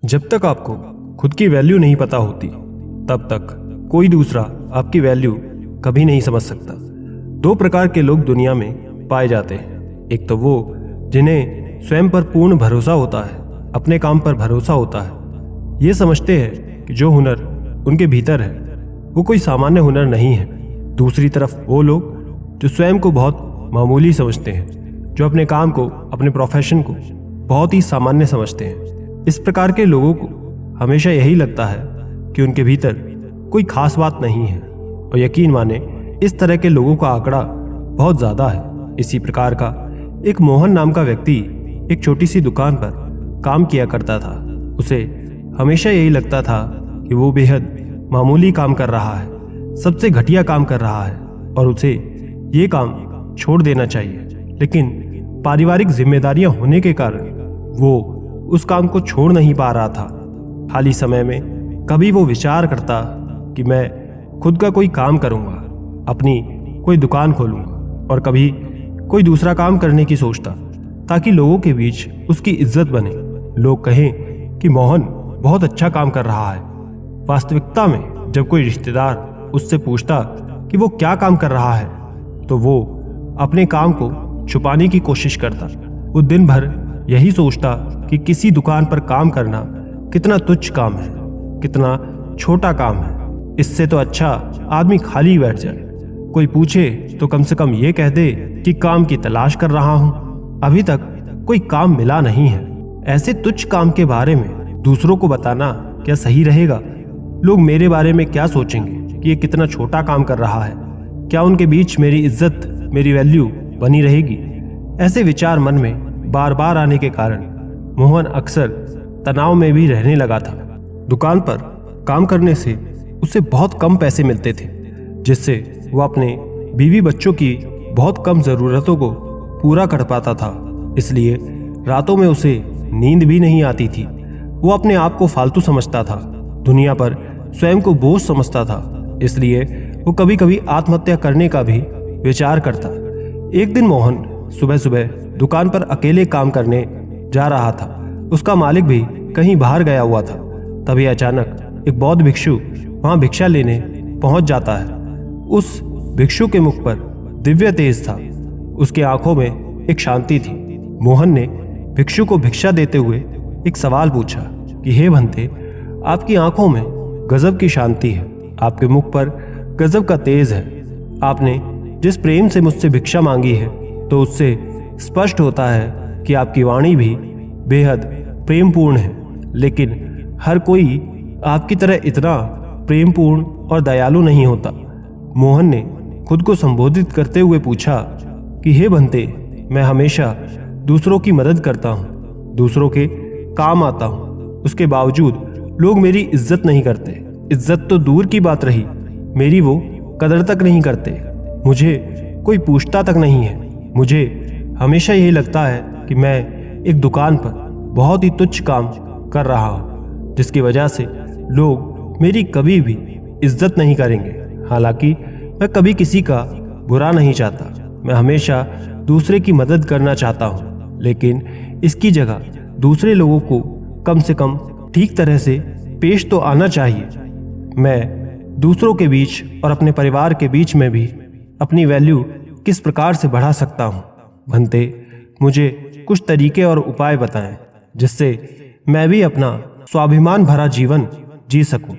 जब तक आपको खुद की वैल्यू नहीं पता होती तब तक कोई दूसरा आपकी वैल्यू कभी नहीं समझ सकता। दो प्रकार के लोग दुनिया में पाए जाते हैं। एक तो वो जिन्हें स्वयं पर पूर्ण भरोसा होता है, अपने काम पर भरोसा होता है, ये समझते हैं कि जो हुनर उनके भीतर है वो कोई सामान्य हुनर नहीं है। दूसरी तरफ वो लोग जो स्वयं को बहुत मामूली समझते हैं, जो अपने काम को, अपने प्रोफेशन को बहुत ही सामान्य समझते हैं। इस प्रकार के लोगों को हमेशा यही लगता है कि उनके भीतर कोई खास बात नहीं है, और यकीन माने इस तरह के लोगों का आंकड़ा बहुत ज़्यादा है। इसी प्रकार का एक मोहन नाम का व्यक्ति एक छोटी सी दुकान पर काम किया करता था। उसे हमेशा यही लगता था कि वो बेहद मामूली काम कर रहा है, सबसे घटिया काम कर रहा है, और उसे ये काम छोड़ देना चाहिए। लेकिन पारिवारिक जिम्मेदारियां होने के कारण वो उस काम को छोड़ नहीं पा रहा था। खाली समय में कभी वो विचार करता कि मैं खुद का कोई काम करूंगा, अपनी कोई दुकान खोलूंगा, और कभी कोई दूसरा काम करने की सोचता ताकि लोगों के बीच उसकी इज्जत बने, लोग कहें कि मोहन बहुत अच्छा काम कर रहा है। वास्तविकता में जब कोई रिश्तेदार उससे पूछता कि वो क्या काम कर रहा है तो वो अपने काम को छुपाने की कोशिश करता। वो दिन भर यही सोचता कि किसी दुकान पर काम करना कितना तुच्छ काम है, कितना छोटा काम है। इससे तो अच्छा आदमी खाली बैठ जाए, कोई पूछे तो कम से कम ये कह दे कि काम की तलाश कर रहा हूं, अभी तक कोई काम मिला नहीं है। ऐसे तुच्छ काम के बारे में दूसरों को बताना क्या सही रहेगा? लोग मेरे बारे में क्या सोचेंगे कि ये कितना छोटा काम कर रहा है? क्या उनके बीच मेरी इज्जत, मेरी वैल्यू बनी रहेगी? ऐसे विचार मन में बार बार आने के कारण मोहन अक्सर तनाव में भी रहने लगा था। दुकान पर काम करने से उसे बहुत कम पैसे मिलते थे, जिससे वह अपने बीवी बच्चों की बहुत कम ज़रूरतों को पूरा कर पाता था। इसलिए रातों में उसे नींद भी नहीं आती थी। वो अपने आप को फालतू समझता था, दुनिया पर स्वयं को बोझ समझता था। इसलिए वो कभी कभी आत्महत्या करने का भी विचार करता। एक दिन मोहन सुबह सुबह दुकान पर अकेले काम करने जा रहा था। उसका मालिक भी कहीं बाहर गया हुआ था। तभी अचानक एक बौद्ध भिक्षु वहां भिक्षा लेने पहुंच जाता है। उस भिक्षु के मुख पर दिव्य तेज था, उसके आंखों में एक शांति थी। मोहन ने भिक्षु को भिक्षा देते हुए एक सवाल पूछा कि हे भंते, आपकी आंखों में गजब की शांति है, आपके मुख पर गजब का तेज है। आपने जिस प्रेम से मुझसे भिक्षा मांगी है तो उससे स्पष्ट होता है कि आपकी वाणी भी बेहद प्रेमपूर्ण है। लेकिन हर कोई आपकी तरह इतना प्रेमपूर्ण और दयालु नहीं होता। मोहन ने खुद को संबोधित करते हुए पूछा कि हे भंते, मैं हमेशा दूसरों की मदद करता हूँ, दूसरों के काम आता हूँ, उसके बावजूद लोग मेरी इज्जत नहीं करते। इज्जत तो दूर की बात रही, मेरी वो कदर तक नहीं करते। मुझे कोई पूछता तक नहीं है। मुझे हमेशा यही लगता है कि मैं एक दुकान पर बहुत ही तुच्छ काम कर रहा हूँ, जिसकी वजह से लोग मेरी कभी भी इज्जत नहीं करेंगे। हालांकि मैं कभी किसी का बुरा नहीं चाहता, मैं हमेशा दूसरे की मदद करना चाहता हूँ, लेकिन इसकी जगह दूसरे लोगों को कम से कम ठीक तरह से पेश तो आना चाहिए। मैं दूसरों के बीच और अपने परिवार के बीच में भी अपनी वैल्यू किस प्रकार से बढ़ा सकता हूँ? भंते, मुझे कुछ तरीके और उपाय बताएं जिससे मैं भी अपना स्वाभिमान भरा जीवन जी सकूं।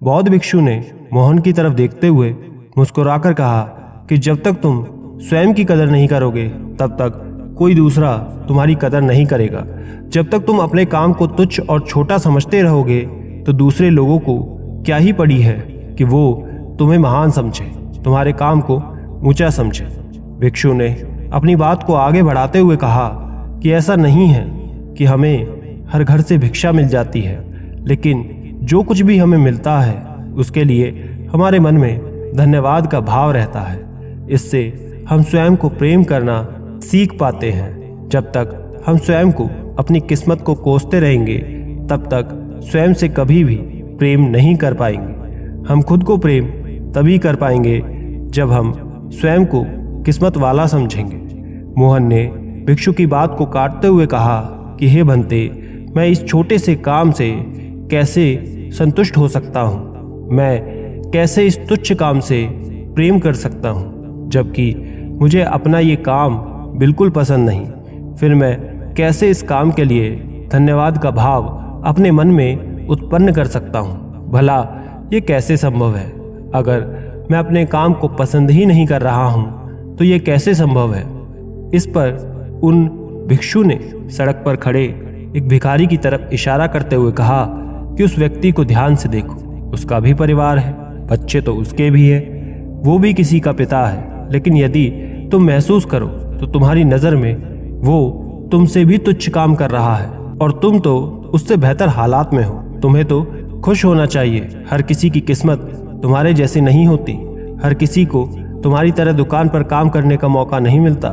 बौद्ध भिक्षु ने मोहन की तरफ देखते हुए मुस्कुराकर कहा कि जब तक तुम स्वयं की कदर नहीं करोगे तब तक कोई दूसरा तुम्हारी कदर नहीं करेगा। जब तक तुम अपने काम को तुच्छ और छोटा समझते रहोगे तो दूसरे लोगों को क्या ही पड़ी है कि वो तुम्हें महान समझे, तुम्हारे काम को ऊंचा समझे। भिक्षु ने अपनी बात को आगे बढ़ाते हुए कहा कि ऐसा नहीं है कि हमें हर घर से भिक्षा मिल जाती है, लेकिन जो कुछ भी हमें मिलता है उसके लिए हमारे मन में धन्यवाद का भाव रहता है। इससे हम स्वयं को प्रेम करना सीख पाते हैं। जब तक हम स्वयं को, अपनी किस्मत को कोसते रहेंगे तब तक स्वयं से कभी भी प्रेम नहीं कर पाएंगे। हम खुद को प्रेम तभी कर पाएंगे जब हम स्वयं को किस्मत वाला समझेंगे। मोहन ने भिक्षु की बात को काटते हुए कहा कि हे भंते, मैं इस छोटे से काम से कैसे संतुष्ट हो सकता हूँ, मैं कैसे इस तुच्छ काम से प्रेम कर सकता हूँ, जबकि मुझे अपना ये काम बिल्कुल पसंद नहीं। फिर मैं कैसे इस काम के लिए धन्यवाद का भाव अपने मन में उत्पन्न कर सकता हूँ। भला ये कैसे संभव है? अगर मैं अपने काम को पसंद ही नहीं कर रहा हूँ तो ये कैसे संभव है? इस पर उन भिक्षु ने सड़क पर खड़े एक भिखारी की तरफ इशारा करते हुए कहा कि उस व्यक्ति को ध्यान से देखो, उसका भी परिवार है, बच्चे तो उसके भी है, वो भी किसी का पिता है, लेकिन यदि तुम महसूस करो तो तुम्हारी नज़र में वो तुमसे भी तुच्छ काम कर रहा है और तुम तो उससे बेहतर हालात में हो। तुम्हें तो खुश होना चाहिए। हर किसी की किस्मत तुम्हारे जैसी नहीं होती। हर किसी को तुम्हारी तरह दुकान पर काम करने का मौका नहीं मिलता।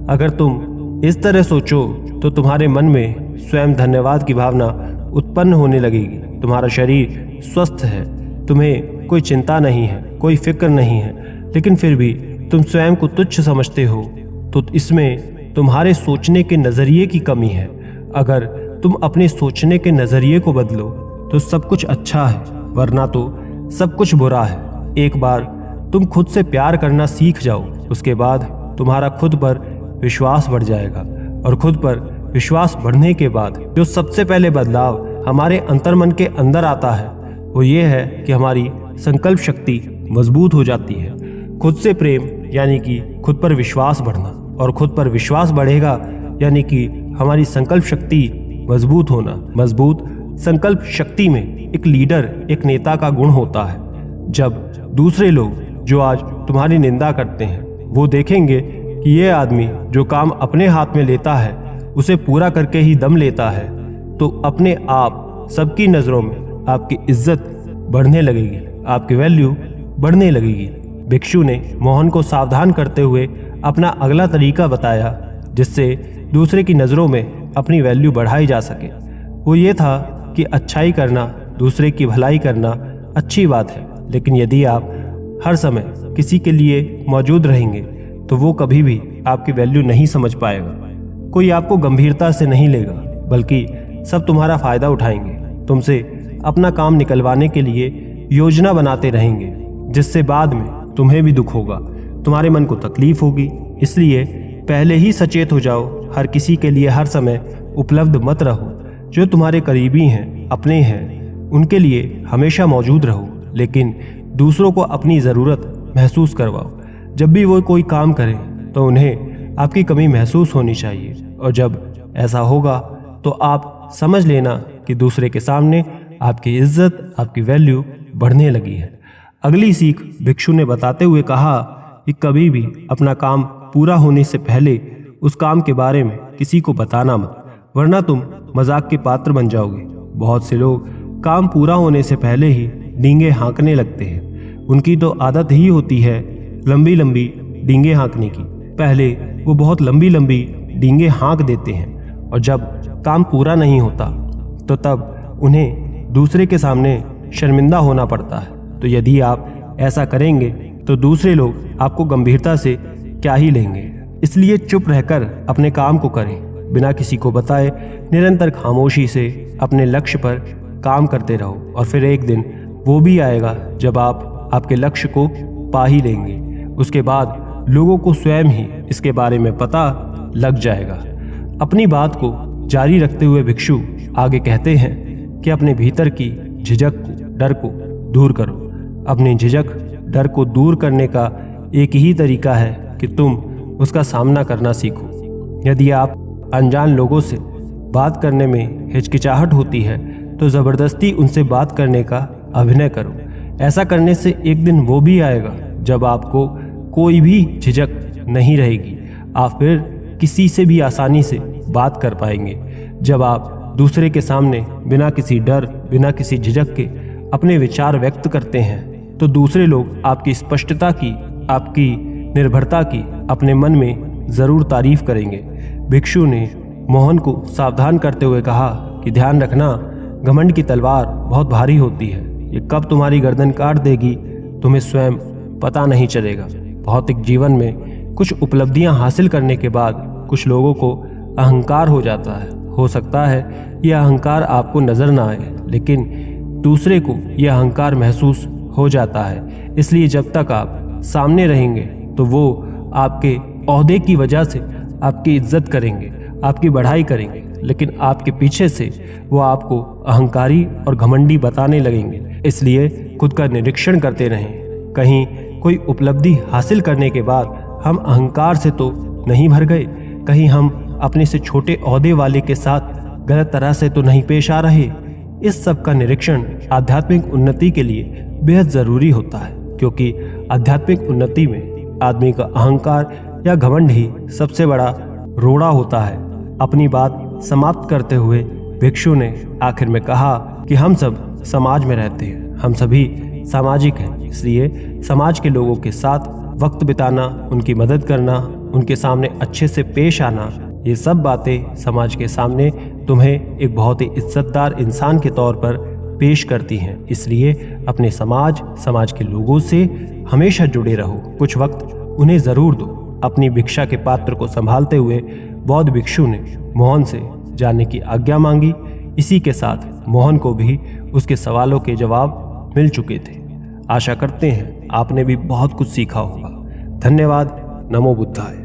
अगर तुम इस तरह सोचो तो तुम्हारे मन में स्वयं धन्यवाद की भावना उत्पन्न होने लगेगी। तुम्हारा शरीर स्वस्थ है, तुम्हें कोई चिंता नहीं है, कोई फिक्र नहीं है, लेकिन फिर भी तुम स्वयं को तुच्छ समझते हो तो इसमें तुम्हारे सोचने के नज़रिए की कमी है। अगर तुम अपने सोचने के नज़रिए को बदलो तो सब कुछ अच्छा है, वरना तो सब कुछ बुरा है। एक बार तुम खुद से प्यार करना सीख जाओ, उसके बाद तुम्हारा खुद पर विश्वास बढ़ जाएगा और खुद पर विश्वास बढ़ने के बाद जो सबसे पहले बदलाव हमारे अंतर्मन के अंदर आता है वो ये है कि हमारी संकल्प शक्ति मजबूत हो जाती है। खुद से प्रेम यानी कि खुद पर विश्वास बढ़ना, और खुद पर विश्वास बढ़ेगा यानी कि हमारी संकल्प शक्ति मजबूत होना। मजबूत संकल्प शक्ति में एक लीडर, एक नेता का गुण होता है। जब दूसरे लोग जो आज तुम्हारी निंदा करते हैं वो देखेंगे कि ये आदमी जो काम अपने हाथ में लेता है उसे पूरा करके ही दम लेता है, तो अपने आप सबकी नज़रों में आपकी इज्जत बढ़ने लगेगी, आपकी वैल्यू बढ़ने लगेगी। भिक्षु ने मोहन को सावधान करते हुए अपना अगला तरीका बताया जिससे दूसरे की नज़रों में अपनी वैल्यू बढ़ाई जा सके। वो ये था कि अच्छाई करना, दूसरे की भलाई करना अच्छी बात है, लेकिन यदि आप हर समय किसी के लिए मौजूद रहेंगे तो वो कभी भी आपकी वैल्यू नहीं समझ पाएगा। कोई आपको गंभीरता से नहीं लेगा, बल्कि सब तुम्हारा फायदा उठाएंगे। तुमसे अपना काम निकलवाने के लिए योजना बनाते रहेंगे, जिससे बाद में तुम्हें भी दुख होगा, तुम्हारे मन को तकलीफ होगी। इसलिए पहले ही सचेत हो जाओ। हर किसी के लिए हर समय उपलब्ध मत रहो। जो तुम्हारे करीबी हैं, अपने हैं, उनके लिए हमेशा मौजूद रहो, लेकिन दूसरों को अपनी ज़रूरत महसूस करवाओ। जब भी वो कोई काम करें तो उन्हें आपकी कमी महसूस होनी चाहिए, और जब ऐसा होगा तो आप समझ लेना कि दूसरे के सामने आपकी इज्जत, आपकी वैल्यू बढ़ने लगी है। अगली सीख भिक्षु ने बताते हुए कहा कि कभी भी अपना काम पूरा होने से पहले उस काम के बारे में किसी को बताना मत, वरना तुम मजाक के पात्र बन जाओगे। बहुत से लोग काम पूरा होने से पहले ही डींगे हाँकने लगते हैं। उनकी तो आदत ही होती है लंबी लंबी डींगे हाँकने की। पहले वो बहुत लंबी लंबी डींगे हाँक देते हैं, और जब काम पूरा नहीं होता तो तब उन्हें दूसरे के सामने शर्मिंदा होना पड़ता है। तो यदि आप ऐसा करेंगे तो दूसरे लोग आपको गंभीरता से क्या ही लेंगे। इसलिए चुप रहकर अपने काम को करें, बिना किसी को बताए निरंतर खामोशी से अपने लक्ष्य पर काम करते रहो, और फिर एक दिन वो भी आएगा जब आप आपके लक्ष्य को पा ही लेंगे। उसके बाद लोगों को स्वयं ही इसके बारे में पता लग जाएगा। अपनी बात को जारी रखते हुए भिक्षु आगे कहते हैं कि अपने भीतर की झिझक को, डर को दूर करो। अपनी झिझक, डर को दूर करने का एक ही तरीका है कि तुम उसका सामना करना सीखो। यदि आप अनजान लोगों से बात करने में हिचकिचाहट होती है तो ज़बरदस्ती उनसे बात करने का अभिनय करो। ऐसा करने से एक दिन वो भी आएगा जब आपको कोई भी झिझक नहीं रहेगी। आप फिर किसी से भी आसानी से बात कर पाएंगे। जब आप दूसरे के सामने बिना किसी डर, बिना किसी झिझक के अपने विचार व्यक्त करते हैं तो दूसरे लोग आपकी स्पष्टता की, आपकी निर्भरता की अपने मन में ज़रूर तारीफ करेंगे। भिक्षु ने मोहन को सावधान करते हुए कहा कि ध्यान रखना, घमंड की तलवार बहुत भारी होती है। ये कब तुम्हारी गर्दन काट देगी तुम्हें स्वयं पता नहीं चलेगा। भौतिक जीवन में कुछ उपलब्धियां हासिल करने के बाद कुछ लोगों को अहंकार हो जाता है हो सकता है यह अहंकार आपको नजर ना आए, लेकिन दूसरे को यह अहंकार महसूस हो जाता है। इसलिए जब तक आप सामने रहेंगे तो वो आपके ओहदे की वजह से आपकी इज्जत करेंगे, आपकी बढ़ाई करेंगे, लेकिन आपके पीछे से वो आपको अहंकारी और घमंडी बताने लगेंगे। इसलिए खुद का निरीक्षण करते रहें। कहीं कोई उपलब्धि हासिल करने के बाद हम अहंकार से तो नहीं भर गए, कहीं हम अपने से छोटे ओहदे वाले के साथ गलत तरह से तो नहीं पेश आ रहे। इस सब का निरीक्षण आध्यात्मिक उन्नति के लिए बेहद जरूरी होता है, क्योंकि आध्यात्मिक उन्नति में आदमी का अहंकार या घमंड ही सबसे बड़ा रोड़ा होता है। अपनी बात समाप्त करते हुए भिक्षु ने आखिर में कहा कि हम सब समाज में रहते हैं, हम सभी सामाजिक हैं, इसलिए समाज के लोगों के साथ वक्त बिताना, उनकी मदद करना, उनके सामने अच्छे से पेश आना, ये सब बातें समाज के सामने तुम्हें एक बहुत ही इज्जतदार इंसान के तौर पर पेश करती हैं। इसलिए अपने समाज के लोगों से हमेशा जुड़े रहो, कुछ वक्त उन्हें जरूर दो। अपनी भिक्षा के पात्र को संभालते हुए बौद्ध भिक्षु ने मोहन से जाने की आज्ञा मांगी। इसी के साथ मोहन को भी उसके सवालों के जवाब मिल चुके थे। आशा करते हैं आपने भी बहुत कुछ सीखा होगा। धन्यवाद। नमो बुद्धाय।